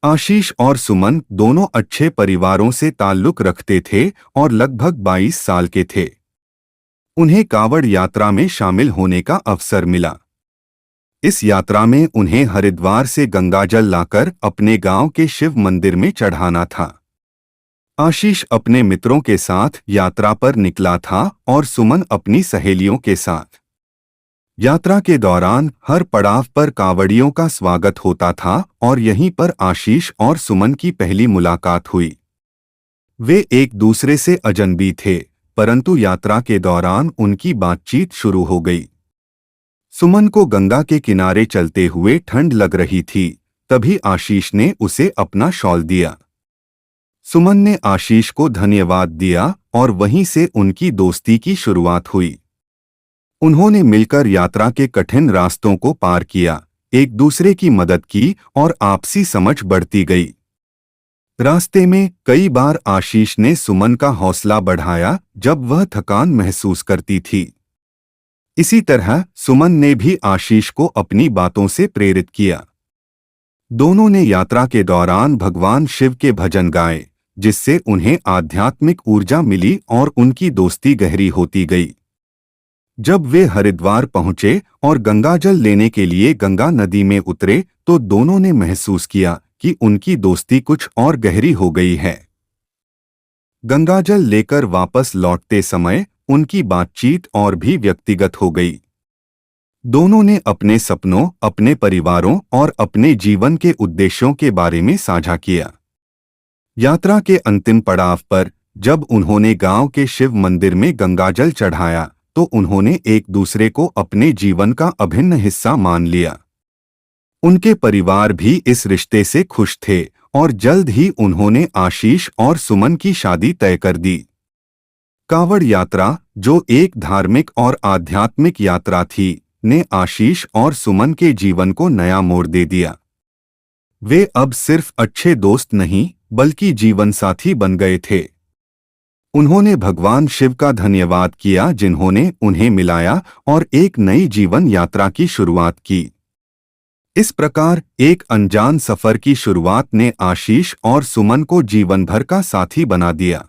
आशीष और सुमन दोनों अच्छे परिवारों से ताल्लुक रखते थे और लगभग 22 साल के थे। उन्हें कांवड़ यात्रा में शामिल होने का अवसर मिला। इस यात्रा में उन्हें हरिद्वार से गंगाजल लाकर अपने गांव के शिव मंदिर में चढ़ाना था। आशीष अपने मित्रों के साथ यात्रा पर निकला था और सुमन अपनी सहेलियों के साथ। यात्रा के दौरान हर पड़ाव पर कांवड़ियों का स्वागत होता था और यहीं पर आशीष और सुमन की पहली मुलाकात हुई। वे एक दूसरे से अजनबी थे, परंतु यात्रा के दौरान उनकी बातचीत शुरू हो गई। सुमन को गंगा के किनारे चलते हुए ठंड लग रही थी, तभी आशीष ने उसे अपना शॉल दिया। सुमन ने आशीष को धन्यवाद दिया और वहीं से उनकी दोस्ती की शुरुआत हुई। उन्होंने मिलकर यात्रा के कठिन रास्तों को पार किया, एक दूसरे की मदद की और आपसी समझ बढ़ती गई। रास्ते में कई बार आशीष ने सुमन का हौसला बढ़ाया जब वह थकान महसूस करती थी। इसी तरह सुमन ने भी आशीष को अपनी बातों से प्रेरित किया। दोनों ने यात्रा के दौरान भगवान शिव के भजन गाए, जिससे उन्हें आध्यात्मिक ऊर्जा मिली और उनकी दोस्ती गहरी होती गई। जब वे हरिद्वार पहुंचे और गंगाजल लेने के लिए गंगा नदी में उतरे तो दोनों ने महसूस किया कि उनकी दोस्ती कुछ और गहरी हो गई है। गंगाजल लेकर वापस लौटते समय उनकी बातचीत और भी व्यक्तिगत हो गई। दोनों ने अपने सपनों, अपने परिवारों और अपने जीवन के उद्देश्यों के बारे में साझा किया। यात्रा के अंतिम पड़ाव पर जब उन्होंने गांव के शिव मंदिर में गंगाजल चढ़ाया तो उन्होंने एक दूसरे को अपने जीवन का अभिन्न हिस्सा मान लिया। उनके परिवार भी इस रिश्ते से खुश थे और जल्द ही उन्होंने आशीष और सुमन की शादी तय कर दी। कांवड़ यात्रा, जो एक धार्मिक और आध्यात्मिक यात्रा थी, ने आशीष और सुमन के जीवन को नया मोड़ दे दिया। वे अब सिर्फ अच्छे दोस्त नहीं बल्कि जीवनसाथी बन गए थे। उन्होंने भगवान शिव का धन्यवाद किया जिन्होंने उन्हें मिलाया और एक नई जीवन यात्रा की शुरुआत की। इस प्रकार एक अनजान सफर की शुरुआत ने आशीष और सुमन को जीवन भर का साथी बना दिया।